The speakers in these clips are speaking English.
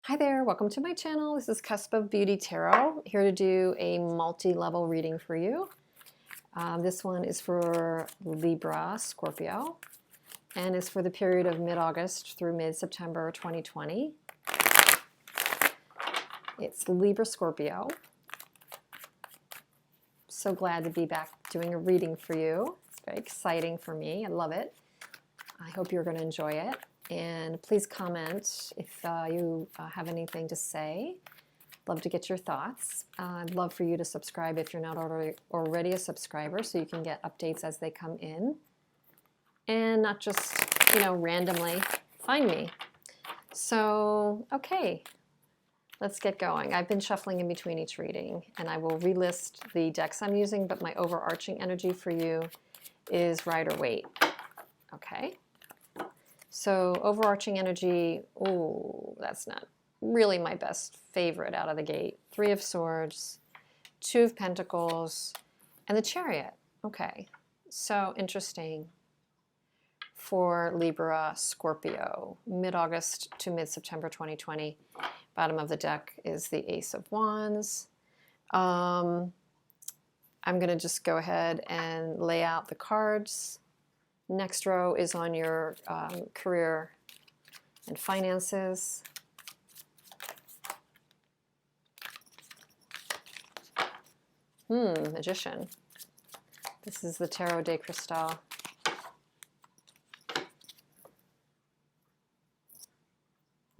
Hi there, welcome to my channel. This is Cusp of Beauty Tarot, here to do a multi-level reading for you. This one is for Libra-Scorpio and is for the period of mid-August through mid-September 2020. It's Libra-Scorpio. So glad to be back doing a reading for you. It's very exciting for me. I love it. I hope you're going to enjoy it. And please comment if you have anything to say. Love to get your thoughts. I'd love for you to subscribe if you're not already a subscriber, so you can get updates as they come in. And not just, randomly find me. So, okay, let's get going. I've been shuffling in between each reading, and I will relist the decks I'm using, but my overarching energy for you is Rider-Waite. Okay. So overarching energy, oh, that's not really my best favorite out of the gate. 3 of Swords, 2 of Pentacles, and the Chariot. Okay, so interesting for Libra Scorpio, mid-August to mid-September 2020. Bottom of the deck is the Ace of Wands. I'm going to just go ahead and lay out the cards. Next row is on your career and finances. Magician. This is the Tarot de Cristal.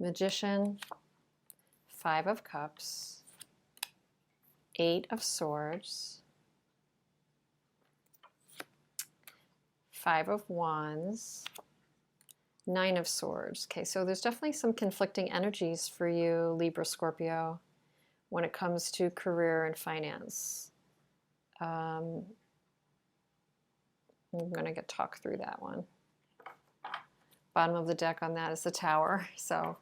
Magician, 5 of Cups, 8 of Swords, 5 of Wands, 9 of Swords. Okay, so there's definitely some conflicting energies for you, Libra Scorpio, when it comes to career and finance. I'm going to talk through that one. Bottom of the deck on that is the Tower. So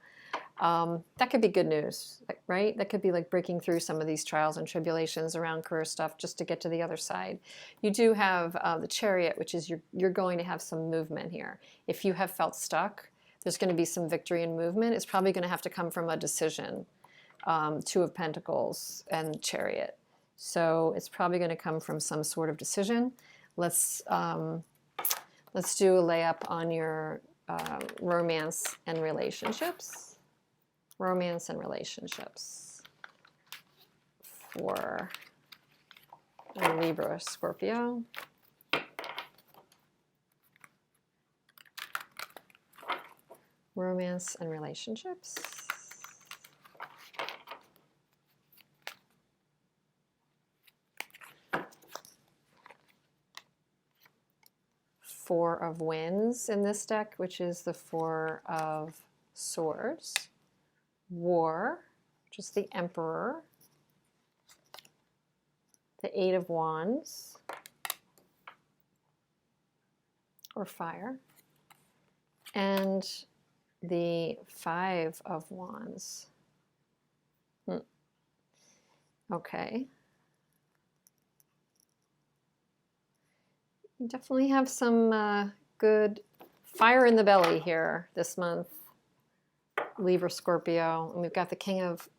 that could be good news, right? That could be like breaking through some of these trials and tribulations around career stuff just to get to the other side. You do have the Chariot, which is you're going to have some movement here. If you have felt stuck, there's going to be some victory and movement. It's probably going to have to come from a decision. 2 of Pentacles and Chariot. So it's probably going to come from some sort of decision. Let's do a layup on your romance and relationships. Romance and relationships for Libra Scorpio. Romance and relationships. Four of Wands in this deck, which is the 4 of Swords. War, which is the Emperor. The 8 of Wands, or Fire. And the 5 of Wands. Okay. You definitely have some good fire in the belly here this month, Libra Scorpio. And we've got the King of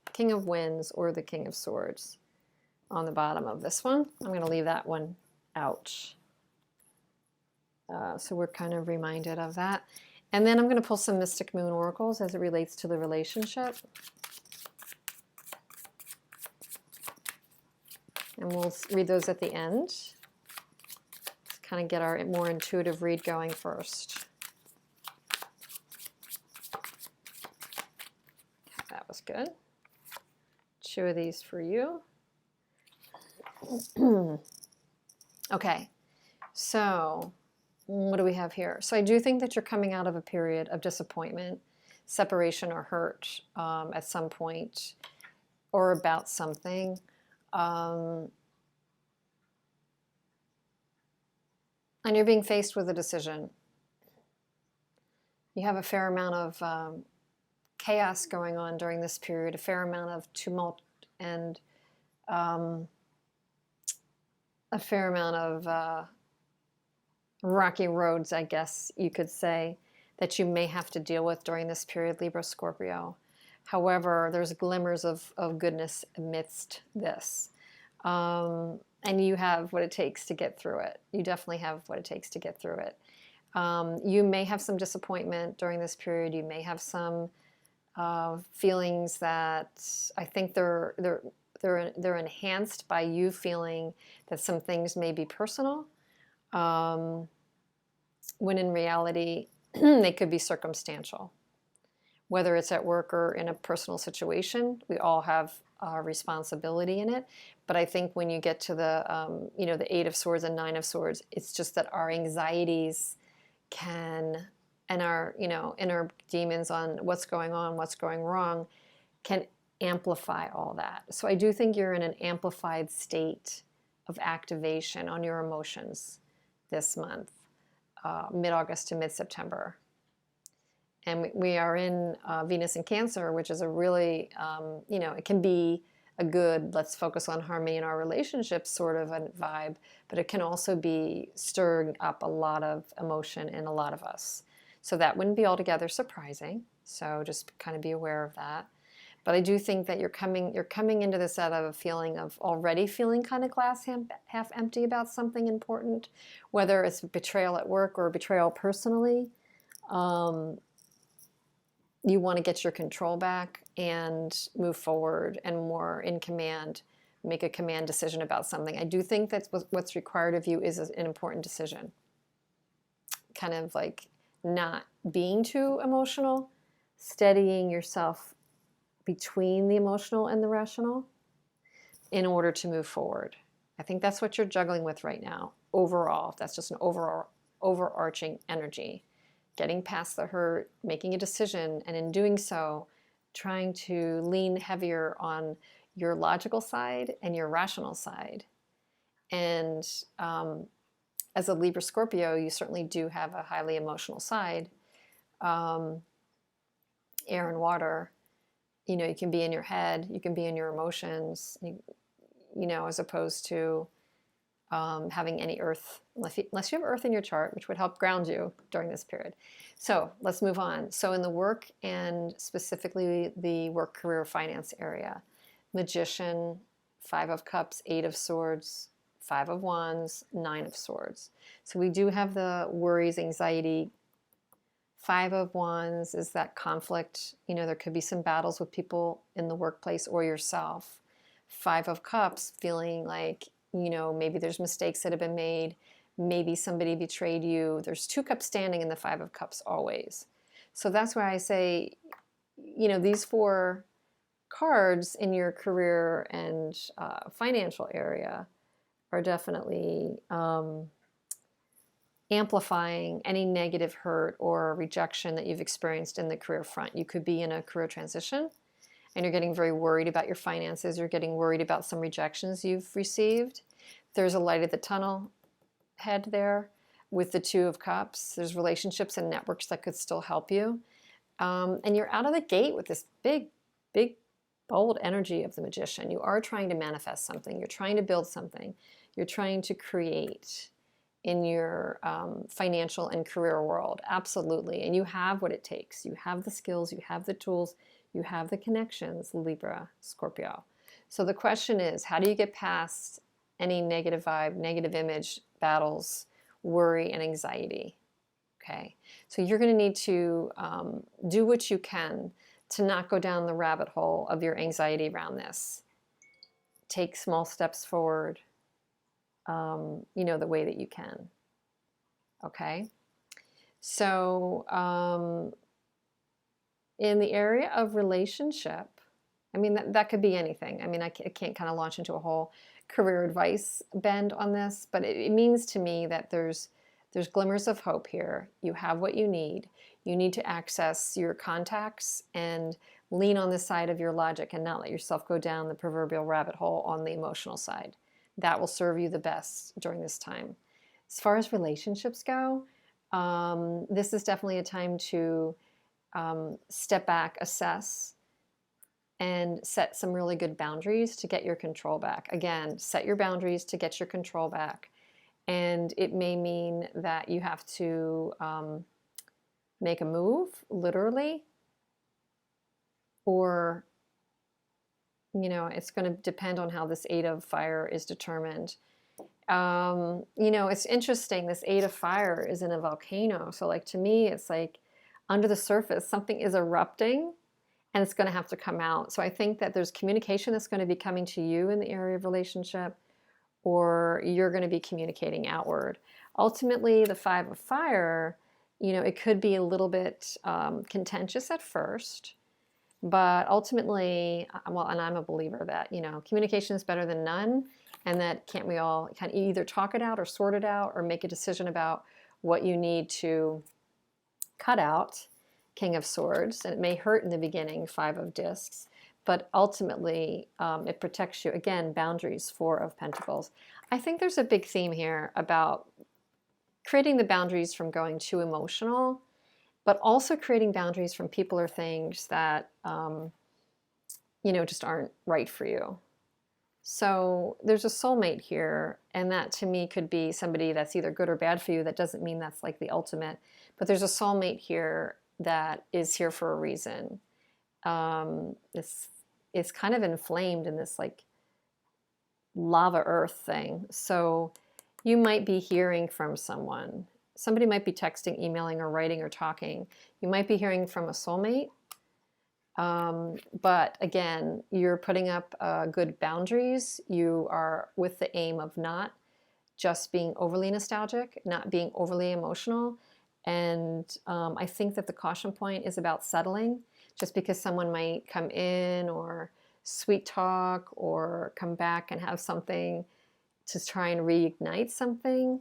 Wands or the King of Swords on the bottom of this one. I'm going to leave that one out. So we're kind of reminded of that. And then I'm going to pull some Mystic Moon Oracles as it relates to the relationship. And we'll read those at the end. Kind of get our more intuitive read going first. That was good. 2 of these for you. Okay, so what do we have here? So I do think that you're coming out of a period of disappointment, separation, or hurt at some point, or about something. And you're being faced with a decision. You have a fair amount of chaos going on during this period, a fair amount of tumult, and a fair amount of rocky roads, I guess you could say, that you may have to deal with during this period, Libra Scorpio. However, there's glimmers of goodness amidst this. And you have what it takes to get through it. You definitely have what it takes to get through it. You may have some disappointment during this period. You may have some feelings that I think they're enhanced by you feeling that some things may be personal, when in reality they could be circumstantial. Whether it's at work or in a personal situation, we all have a responsibility in it. But I think when you get to the the Eight of Swords and Nine of Swords, it's just that our anxieties can, and our inner demons on what's going on, what's going wrong, can amplify all that. So I do think you're in an amplified state of activation on your emotions this month, mid-August to mid-September. And we are in Venus in Cancer, which is a really, it can be a good, let's focus on harmony in our relationships sort of a vibe, but it can also be stirring up a lot of emotion in a lot of us. So that wouldn't be altogether surprising. So just kind of be aware of that. But I do think that you're coming into this out of a feeling of already feeling kind of glass half empty about something important, whether it's betrayal at work or betrayal personally. You want to get your control back and move forward and more in command, make a command decision about something. I do think that what's required of you is an important decision. Kind of like not being too emotional, steadying yourself between the emotional and the rational in order to move forward. I think that's what you're juggling with right now. Overall, that's just an overarching energy. Getting past the hurt, making a decision, and in doing so, trying to lean heavier on your logical side and your rational side. And as a Libra-Scorpio, you certainly do have a highly emotional side. Air and water, you can be in your head, you can be in your emotions, as opposed to having any earth, unless you have earth in your chart, which would help ground you during this period. So let's move on. So in the work, and specifically the work, career, finance area, Magician, Five of Cups, Eight of Swords, Five of Wands, Nine of Swords. So we do have the worries, anxiety. Five of Wands is that conflict. There could be some battles with people in the workplace or yourself. Five of Cups, feeling like maybe there's mistakes that have been made. Maybe somebody betrayed you. There's two cups standing in the Five of Cups always. So that's why I say, these four cards in your career and financial area are definitely amplifying any negative hurt or rejection that you've experienced in the career front. You could be in a career transition and you're getting very worried about your finances. You're getting worried about some rejections you've received. There's a light at the tunnel head there with the Two of Cups. There's relationships and networks that could still help you. And you're out of the gate with this big, bold energy of the Magician. You are trying to manifest something. You're trying to build something. You're trying to create in your financial and career world. Absolutely. And you have what it takes. You have the skills. You have the tools. You have the connections, Libra, Scorpio. So the question is, how do you get past any negative vibe, negative image, battles, worry, and anxiety? Okay, so you're going to need to do what you can to not go down the rabbit hole of your anxiety around this. Take small steps forward, the way that you can. Okay, so in the area of relationship, that could be anything. I can't kind of launch into a whole career advice bend on this, but it means to me that there's glimmers of hope here. You have what you need. You need to access your contacts and lean on the side of your logic and not let yourself go down the proverbial rabbit hole on the emotional side. That will serve you the best during this time. As far as relationships go, this is definitely a time to step back, assess, and set some really good boundaries to get your control back. Again, set your boundaries to get your control back. And it may mean that you have to make a move, literally. or, you know, it's going to depend on how this Eight of Fire is determined. You know, it's interesting. This Eight of Fire is in a volcano. So like, to me, it's like under the surface, something is erupting and it's going to have to come out. So I think that there's communication that's going to be coming to you in the area of relationship, or you're going to be communicating outward. Ultimately, the Five of Fire, you know, it could be a little bit contentious at first, but ultimately, well, and I'm a believer that, you know, communication is better than none, and that can't we all kind of either talk it out or sort it out or make a decision about what you need to cut out. King of Swords, and it may hurt in the beginning, Five of Discs, but ultimately it protects you. Again, boundaries, Four of Pentacles. I think there's a big theme here about creating the boundaries from going too emotional, but also creating boundaries from people or things that, you know, just aren't right for you. So there's a soulmate here, and that to me could be somebody that's either good or bad for you. That doesn't mean that's like the ultimate, but there's a soulmate here that is here for a reason. It's kind of inflamed in this like lava earth thing. So you might be hearing from someone. Somebody might be texting, emailing, or writing, or talking. You might be hearing from a soulmate. But again, you're putting up good boundaries. You are with the aim of not just being overly nostalgic, not being overly emotional. And I think that the caution point is about settling. Just because someone might come in or sweet talk or come back and have something to try and reignite something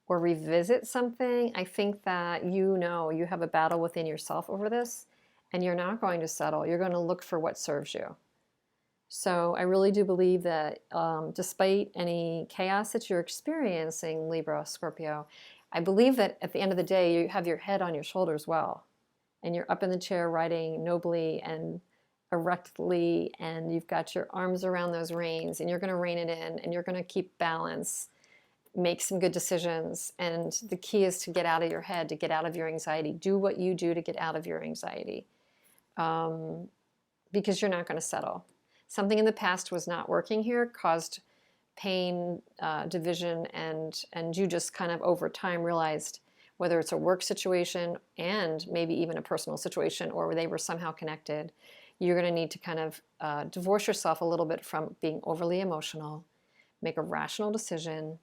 or revisit something, I think that, you know, you have a battle within yourself over this, and you're not going to settle. You're going to look for what serves you. So I really do believe that despite any chaos that you're experiencing, Libra, Scorpio, I believe that at the end of the day, you have your head on your shoulders well, and you're up in the chair riding nobly and erectly, and you've got your arms around those reins, and you're going to rein it in, and you're going to keep balance, make some good decisions. And the key is to get out of your head, to get out of your anxiety. Do what you do to get out of your anxiety, because you're not going to settle. Something in the past was not working here, caused pain, division, and you just kind of over time realized, whether it's a work situation and maybe even a personal situation, or they were somehow connected, you're going to need to kind of divorce yourself a little bit from being overly emotional, make a rational decision,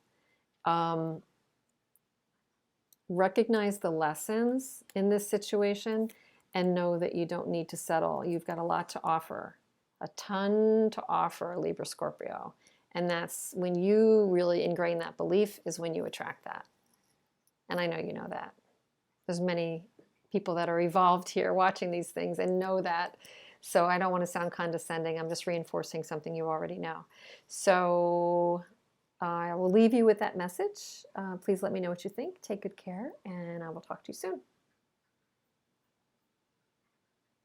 recognize the lessons in this situation, and know that you don't need to settle. You've got a lot to offer, a ton to offer, Libra, Scorpio. And that's when you really ingrain that belief, is when you attract that. And I know you know that. There's many people that are evolved here watching these things and know that. So I don't want to sound condescending. I'm just reinforcing something you already know. So I will leave you with that message. Please let me know what you think. Take good care, and I will talk to you soon.